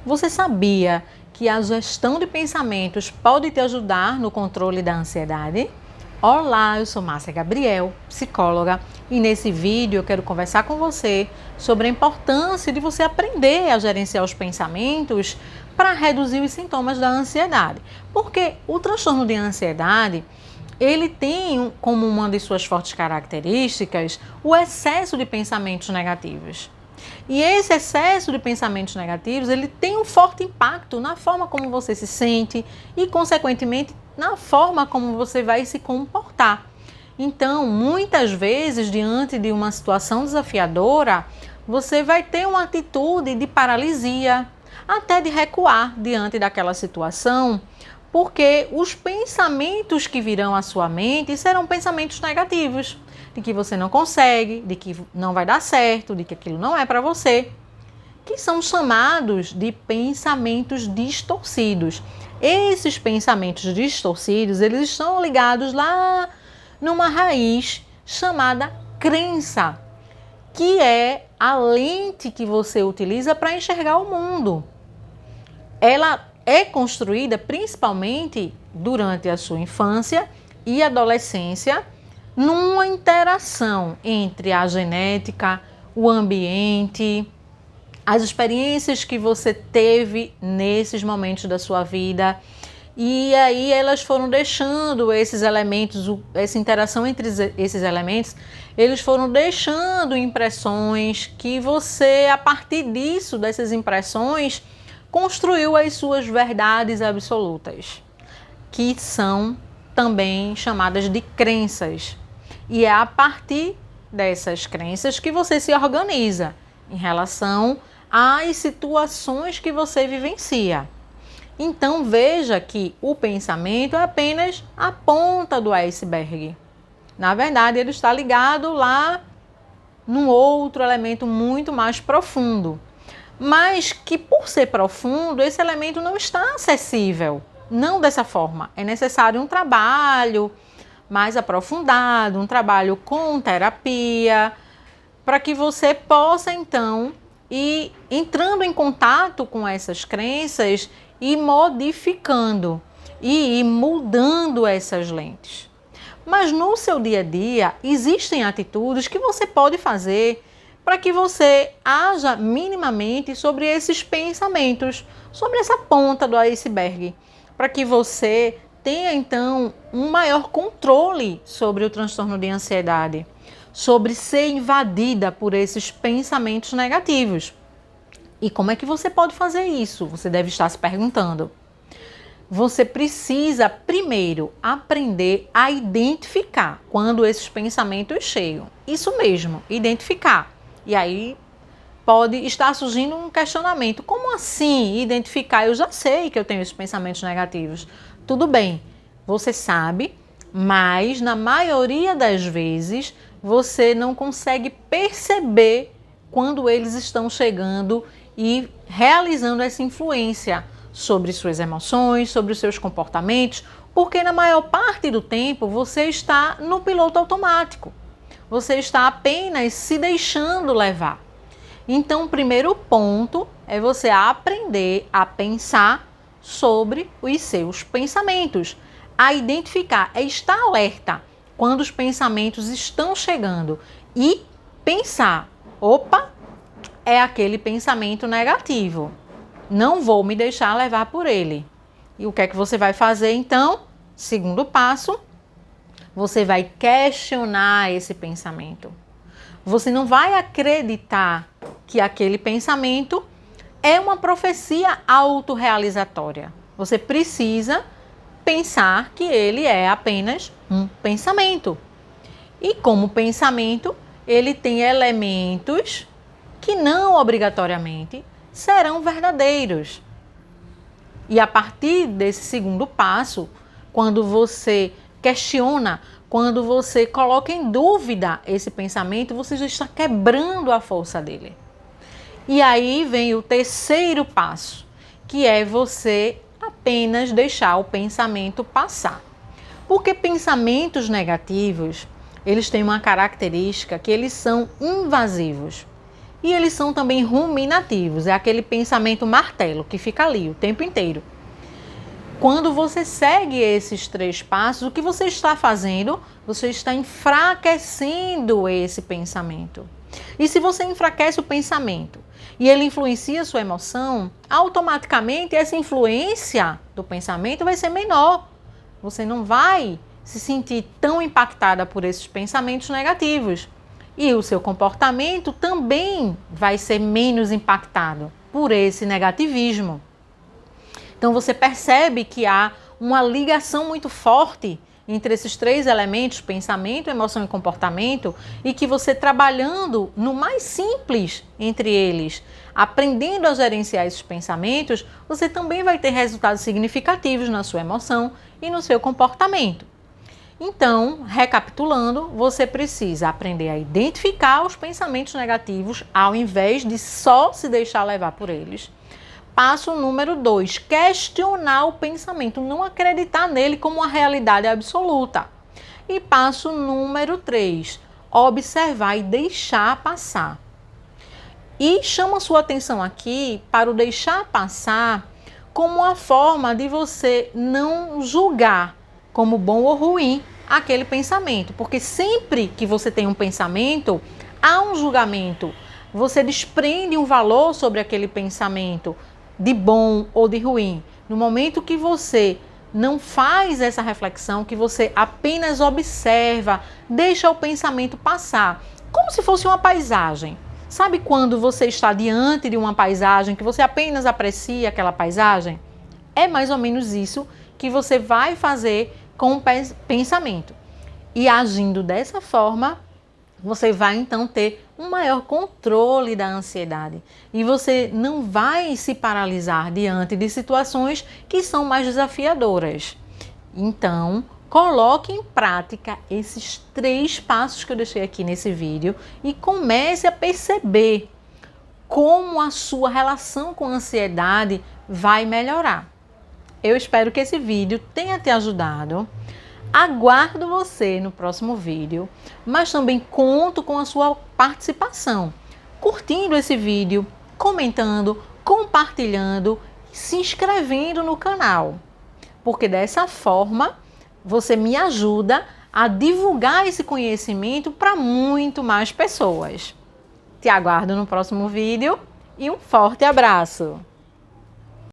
Você sabia que a gestão de pensamentos pode te ajudar no controle da ansiedade? Olá, eu sou Márcia Gabriel, psicóloga, e nesse vídeo eu quero conversar com você sobre a importância de você aprender a gerenciar os pensamentos para reduzir os sintomas da ansiedade. Porque o transtorno de ansiedade, ele tem como uma de suas fortes características o excesso de pensamentos negativos. E esse excesso de pensamentos negativos, ele tem um forte impacto na forma como você se sente e, consequentemente, na forma como você vai se comportar. Então, muitas vezes, diante de uma situação desafiadora, você vai ter uma atitude de paralisia, até de recuar diante daquela situação, porque os pensamentos que virão à sua mente serão pensamentos negativos, de que você não consegue, de que não vai dar certo, de que aquilo não é para você, que são chamados de pensamentos distorcidos. Esses pensamentos distorcidos, eles estão ligados lá numa raiz chamada crença, que é a lente que você utiliza para enxergar o mundo. Ela é construída principalmente durante a sua infância e adolescência, numa interação entre a genética, o ambiente, as experiências que você teve nesses momentos da sua vida. E aí elas foram deixando esses elementos, essa interação entre esses elementos, eles foram deixando impressões que você, a partir disso, dessas impressões, construiu as suas verdades absolutas, que são também chamadas de crenças. E é a partir dessas crenças que você se organiza em relação às situações que você vivencia. Então veja que o pensamento é apenas a ponta do iceberg. Na verdade, ele está ligado lá num outro elemento muito mais profundo. Mas que, por ser profundo, esse elemento não está acessível. Não dessa forma. É necessário um trabalho mais aprofundado, um trabalho com terapia, para que você possa, então, ir entrando em contato com essas crenças e modificando e ir mudando essas lentes. Mas no seu dia a dia, existem atitudes que você pode fazer para que você haja minimamente sobre esses pensamentos, sobre essa ponta do iceberg, para que você tenha, então, um maior controle sobre o transtorno de ansiedade, sobre ser invadida por esses pensamentos negativos. E como é que você pode fazer isso? Você deve estar se perguntando. Você precisa, primeiro, aprender a identificar quando esses pensamentos chegam. Isso mesmo, identificar. E aí pode estar surgindo um questionamento. Como assim identificar? Eu já sei que eu tenho esses pensamentos negativos. Tudo bem, você sabe, mas na maioria das vezes você não consegue perceber quando eles estão chegando e realizando essa influência sobre suas emoções, sobre os seus comportamentos, porque na maior parte do tempo você está no piloto automático. Você está apenas se deixando levar. Então, o primeiro ponto é você aprender a pensar sobre os seus pensamentos, a identificar, é estar alerta quando os pensamentos estão chegando e pensar, opa, é aquele pensamento negativo, não vou me deixar levar por ele. E o que é que você vai fazer então? Segundo passo, você vai questionar esse pensamento. Você não vai acreditar que aquele pensamento é uma profecia autorrealizatória. Você precisa pensar que ele é apenas um pensamento. E como pensamento, ele tem elementos que não obrigatoriamente serão verdadeiros. E a partir desse segundo passo, quando você questiona, quando você coloca em dúvida esse pensamento, você já está quebrando a força dele. E aí vem o terceiro passo, que é você apenas deixar o pensamento passar. Porque pensamentos negativos, eles têm uma característica que eles são invasivos. E eles são também ruminativos, é aquele pensamento martelo que fica ali o tempo inteiro. Quando você segue esses 3 passos, o que você está fazendo? Você está enfraquecendo esse pensamento. E se você enfraquece o pensamento e ele influencia a sua emoção, automaticamente essa influência do pensamento vai ser menor. Você não vai se sentir tão impactada por esses pensamentos negativos. E o seu comportamento também vai ser menos impactado por esse negativismo. Então você percebe que há uma ligação muito forte entre esses 3 elementos, pensamento, emoção e comportamento, e que você trabalhando no mais simples entre eles, aprendendo a gerenciar esses pensamentos, você também vai ter resultados significativos na sua emoção e no seu comportamento. Então, recapitulando, você precisa aprender a identificar os pensamentos negativos ao invés de só se deixar levar por eles. Passo número 2, questionar o pensamento, não acreditar nele como uma realidade absoluta. E passo número 3, observar e deixar passar. E chamo a sua atenção aqui para o deixar passar como uma forma de você não julgar como bom ou ruim aquele pensamento. Porque sempre que você tem um pensamento, há um julgamento. Você desprende um valor sobre aquele pensamento, de bom ou de ruim. No momento que você não faz essa reflexão, que você apenas observa, deixa o pensamento passar, como se fosse uma paisagem. Sabe quando você está diante de uma paisagem, que você apenas aprecia aquela paisagem? É mais ou menos isso que você vai fazer com o pensamento. E agindo dessa forma, você vai então ter um maior controle da ansiedade e você não vai se paralisar diante de situações que são mais desafiadoras. Então, coloque em prática esses 3 passos que eu deixei aqui nesse vídeo e comece a perceber como a sua relação com a ansiedade vai melhorar. Eu espero que esse vídeo tenha te ajudado. Aguardo você no próximo vídeo, mas também conto com a sua participação, curtindo esse vídeo, comentando, compartilhando, se inscrevendo no canal, porque dessa forma você me ajuda a divulgar esse conhecimento para muito mais pessoas. Te aguardo no próximo vídeo e um forte abraço!